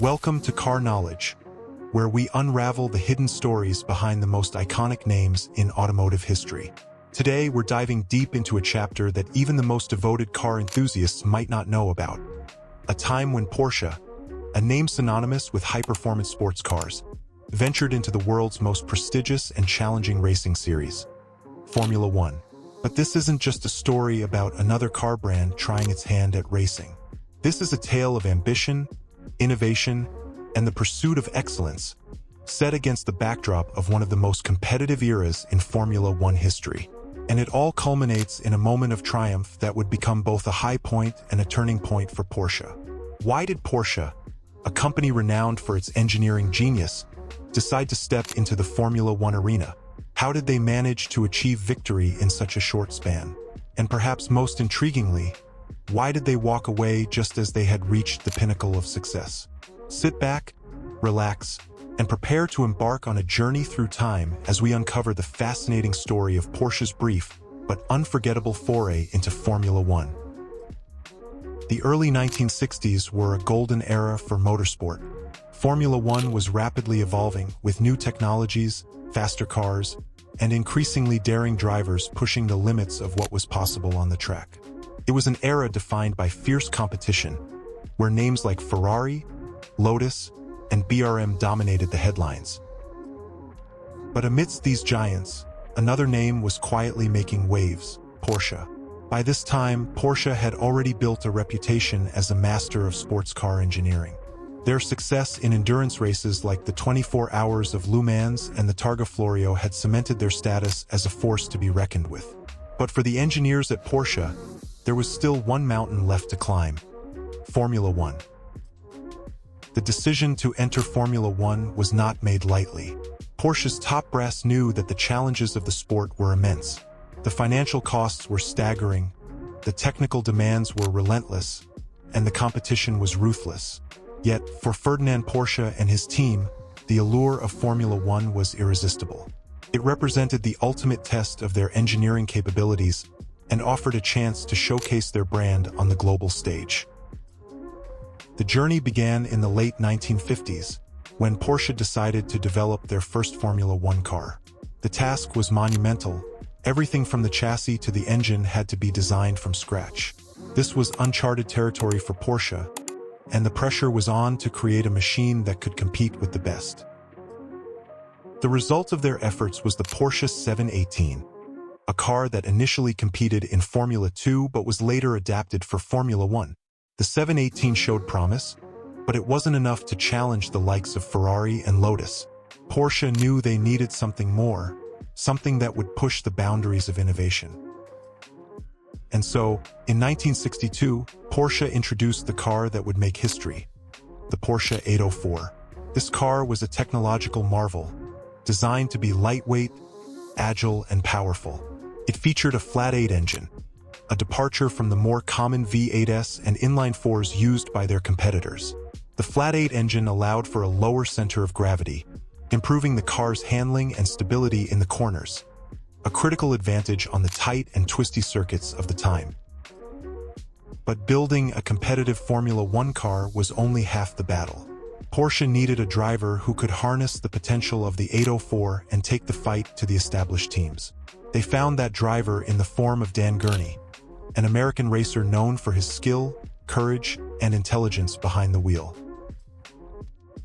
Welcome to Car Knowledge, where we unravel the hidden stories behind the most iconic names in automotive history. Today, we're diving deep into a chapter that even the most devoted car enthusiasts might not know about. A time when Porsche, a name synonymous with high-performance sports cars, ventured into the world's most prestigious and challenging racing series, Formula One. But this isn't just a story about another car brand trying its hand at racing. This is a tale of ambition, innovation, and the pursuit of excellence, set against the backdrop of one of the most competitive eras in Formula One history. And it all culminates in a moment of triumph that would become both a high point and a turning point for Porsche. Why did Porsche, a company renowned for its engineering genius, decide to step into the Formula One arena? How did they manage to achieve victory in such a short span? And perhaps most intriguingly, why did they walk away just as they had reached the pinnacle of success? Sit back, relax, and prepare to embark on a journey through time as we uncover the fascinating story of Porsche's brief but unforgettable foray into Formula One. The early 1960s were a golden era for motorsport. Formula One was rapidly evolving, with new technologies, faster cars, and increasingly daring drivers pushing the limits of what was possible on the track. It was an era defined by fierce competition, where names like Ferrari, Lotus, and BRM dominated the headlines. But amidst these giants, another name was quietly making waves: Porsche. By this time, Porsche had already built a reputation as a master of sports car engineering. Their success in endurance races like the 24 Hours of Le Mans and the Targa Florio had cemented their status as a force to be reckoned with. But for the engineers at Porsche, there was still one mountain left to climb: Formula One. The decision to enter Formula One was not made lightly. Porsche's top brass knew that the challenges of the sport were immense. The financial costs were staggering, the technical demands were relentless, and the competition was ruthless. Yet, for Ferdinand Porsche and his team, the allure of Formula One was irresistible. It represented the ultimate test of their engineering capabilities and offered a chance to showcase their brand on the global stage. The journey began in the late 1950s, when Porsche decided to develop their first Formula One car. The task was monumental. Everything from the chassis to the engine had to be designed from scratch. This was uncharted territory for Porsche, and the pressure was on to create a machine that could compete with the best. The result of their efforts was the Porsche 718, a car that initially competed in Formula 2 but was later adapted for Formula 1. The 718 showed promise, but it wasn't enough to challenge the likes of Ferrari and Lotus. Porsche knew they needed something more, something that would push the boundaries of innovation. And so, in 1962, Porsche introduced the car that would make history: the Porsche 804. This car was a technological marvel, designed to be lightweight, agile, and powerful. It featured a flat-8 engine, a departure from the more common V8s and inline-4s used by their competitors. The flat-8 engine allowed for a lower center of gravity, improving the car's handling and stability in the corners, a critical advantage on the tight and twisty circuits of the time. But building a competitive Formula One car was only half the battle. Porsche needed a driver who could harness the potential of the 804 and take the fight to the established teams. They found that driver in the form of Dan Gurney, an American racer known for his skill, courage, and intelligence behind the wheel.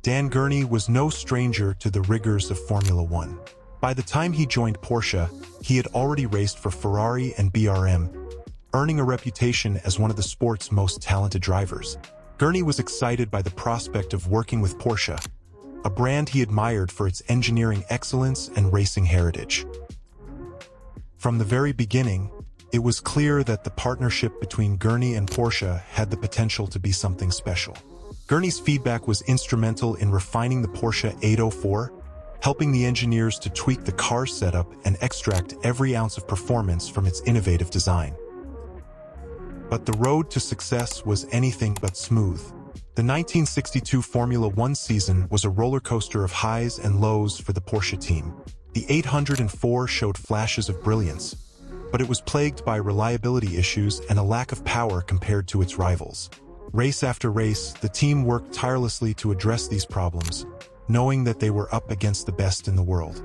Dan Gurney was no stranger to the rigors of Formula One. By the time he joined Porsche, he had already raced for Ferrari and BRM, earning a reputation as one of the sport's most talented drivers. Gurney was excited by the prospect of working with Porsche, a brand he admired for its engineering excellence and racing heritage. From the very beginning, it was clear that the partnership between Gurney and Porsche had the potential to be something special. Gurney's feedback was instrumental in refining the Porsche 804, helping the engineers to tweak the car's setup and extract every ounce of performance from its innovative design. But the road to success was anything but smooth. The 1962 Formula One season was a roller coaster of highs and lows for the Porsche team. The 804 showed flashes of brilliance, but it was plagued by reliability issues and a lack of power compared to its rivals. Race after race, the team worked tirelessly to address these problems, knowing that they were up against the best in the world.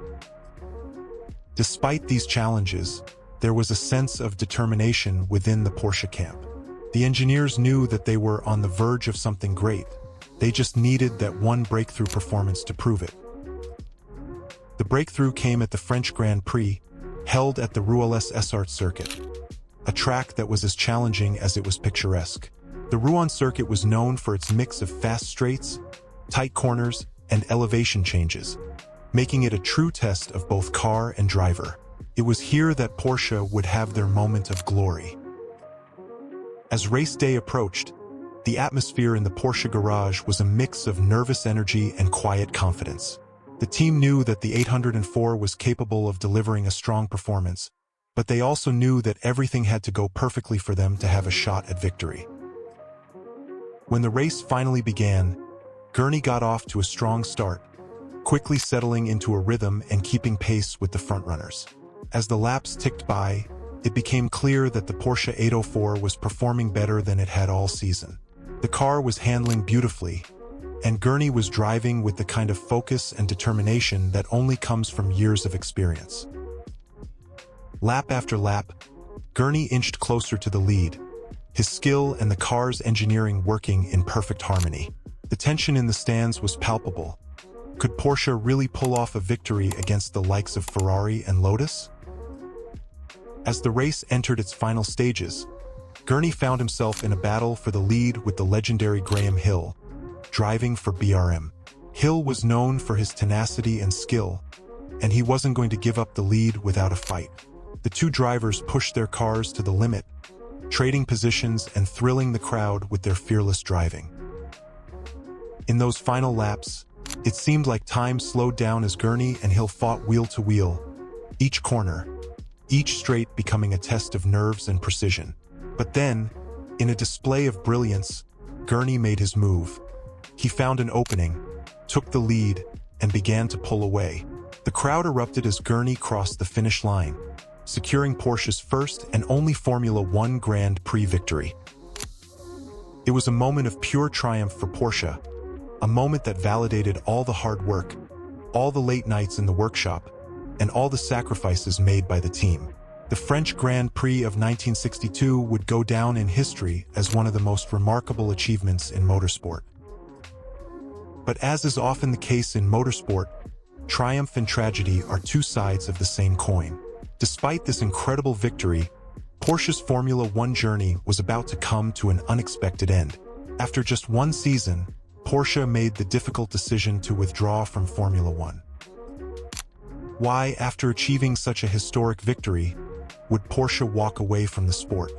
Despite these challenges, there was a sense of determination within the Porsche camp. The engineers knew that they were on the verge of something great. They just needed that one breakthrough performance to prove it. The breakthrough came at the French Grand Prix, held at the Rouen-Les-Essarts circuit, a track that was as challenging as it was picturesque. The Rouen circuit was known for its mix of fast straights, tight corners, and elevation changes, making it a true test of both car and driver. It was here that Porsche would have their moment of glory. As race day approached, the atmosphere in the Porsche garage was a mix of nervous energy and quiet confidence. The team knew that the 804 was capable of delivering a strong performance, but they also knew that everything had to go perfectly for them to have a shot at victory. When the race finally began, Gurney got off to a strong start, quickly settling into a rhythm and keeping pace with the frontrunners. As the laps ticked by, it became clear that the Porsche 804 was performing better than it had all season. The car was handling beautifully, and Gurney was driving with the kind of focus and determination that only comes from years of experience. Lap after lap, Gurney inched closer to the lead, his skill and the car's engineering working in perfect harmony. The tension in the stands was palpable. Could Porsche really pull off a victory against the likes of Ferrari and Lotus? As the race entered its final stages, Gurney found himself in a battle for the lead with the legendary Graham Hill, driving for BRM. Hill was known for his tenacity and skill, and he wasn't going to give up the lead without a fight. The two drivers pushed their cars to the limit, trading positions and thrilling the crowd with their fearless driving. In those final laps, it seemed like time slowed down as Gurney and Hill fought wheel to wheel, each corner, each straight becoming a test of nerves and precision. But then, in a display of brilliance, Gurney made his move. He found an opening, took the lead, and began to pull away. The crowd erupted as Gurney crossed the finish line, securing Porsche's first and only Formula One Grand Prix victory. It was a moment of pure triumph for Porsche, a moment that validated all the hard work, all the late nights in the workshop, and all the sacrifices made by the team. The French Grand Prix of 1962 would go down in history as one of the most remarkable achievements in motorsport. But as is often the case in motorsport, triumph and tragedy are two sides of the same coin. Despite this incredible victory, Porsche's Formula One journey was about to come to an unexpected end. After just one season, Porsche made the difficult decision to withdraw from Formula One. Why, after achieving such a historic victory, would Porsche walk away from the sport?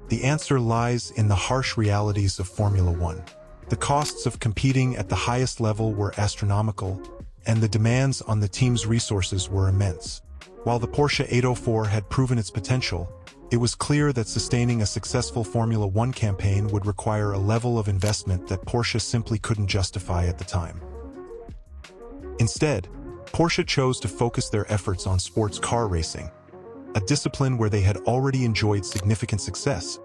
The answer lies in the harsh realities of Formula One. The costs of competing at the highest level were astronomical, and the demands on the team's resources were immense. While the Porsche 804 had proven its potential, it was clear that sustaining a successful Formula One campaign would require a level of investment that Porsche simply couldn't justify at the time. Instead, Porsche chose to focus their efforts on sports car racing, a discipline where they had already enjoyed significant success,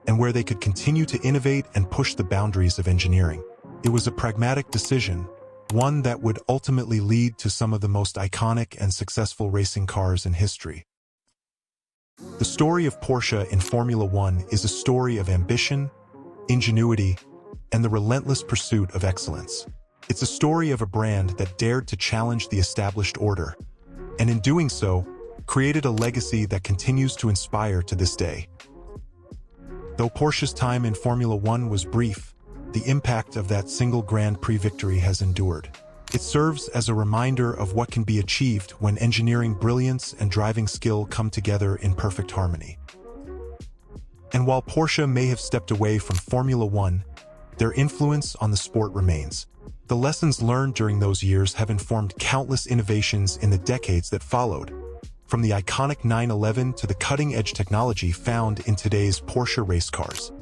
and where they could continue to innovate and push the boundaries of engineering. It was a pragmatic decision, one that would ultimately lead to some of the most iconic and successful racing cars in history. The story of Porsche in Formula One is a story of ambition, ingenuity, and the relentless pursuit of excellence. It's a story of a brand that dared to challenge the established order, and in doing so, created a legacy that continues to inspire to this day. Though Porsche's time in Formula One was brief, the impact of that single Grand Prix victory has endured. It serves as a reminder of what can be achieved when engineering brilliance and driving skill come together in perfect harmony. And while Porsche may have stepped away from Formula One, their influence on the sport remains. The lessons learned during those years have informed countless innovations in the decades that followed, from the iconic 911 to the cutting-edge technology found in today's Porsche race cars.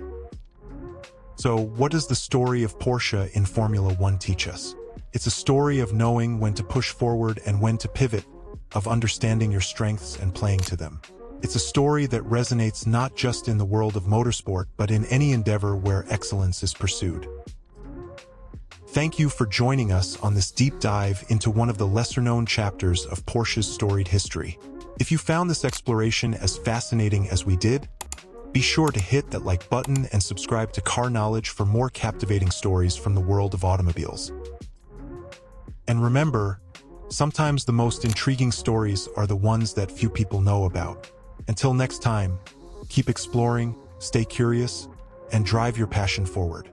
So, what does the story of Porsche in Formula One teach us? It's a story of knowing when to push forward and when to pivot, of understanding your strengths and playing to them. It's a story that resonates not just in the world of motorsport, but in any endeavor where excellence is pursued. Thank you for joining us on this deep dive into one of the lesser-known chapters of Porsche's storied history. If you found this exploration as fascinating as we did, be sure to hit that like button and subscribe to Car Knowledge for more captivating stories from the world of automobiles. And remember, sometimes the most intriguing stories are the ones that few people know about. Until next time, keep exploring, stay curious, and drive your passion forward.